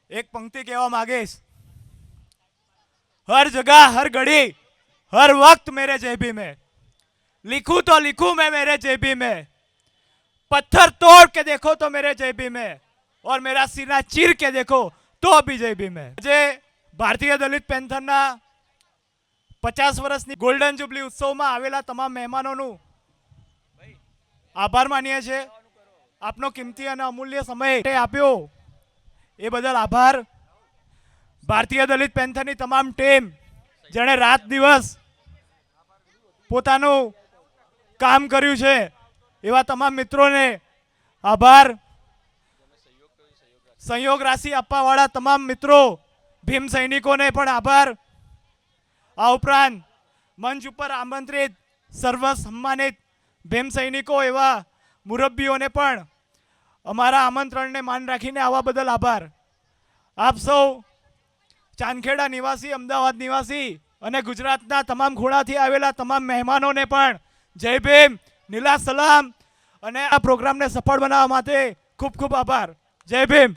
एक पंक्ति कहवा मांगीश, हर जगह हर घड़ी हर वक्त मेरे जेबी में, लिखूं तो लिखूं मैं मेरे जेबी में, पत्थर तोड़ के देखो तो मेरे जेबी में, और मेरा सीना चीर के देखो तो भी जेबी में। जे भारतीय दलित पेंथरना 50 વર્ષની ગોલ્ડન જુબલી ઉત્સવમાં આવેલા તમામ મહેમાનોનું આભાર માનીએ છીએ। આપનો કિંમતી અને અમૂલ્ય સમય આપ્યો એ બદલ આભાર। ભારતીય દલિત પેન્થરની તમામ ટીમ જેણે રાત દિવસ પોતાનું કામ કર્યું છે એવા તમામ મિત્રોને આભાર। सहयोग राशि આપવાવાળા તમામ મિત્રો ભીમ સૈનિકોને પણ આભાર। આ ઉપરાંત મંચ ઉપર આમંત્રિત સર્વ સન્માનિત ભીમ સૈનિકો એવા મુરબ્બીઓને પણ અમારા આમંત્રણને માન રાખીને આવવા બદલ આભાર। આપ સૌ ચાંદખેડા નિવાસી, અમદાવાદ નિવાસી અને ગુજરાતના તમામ ખૂણાથી આવેલા તમામ મહેમાનોને પણ જય ભીમ, નીલા સલામ અને આ પ્રોગ્રામને સફળ બનાવવા માટે ખૂબ ખૂબ આભાર। જય ભીમ।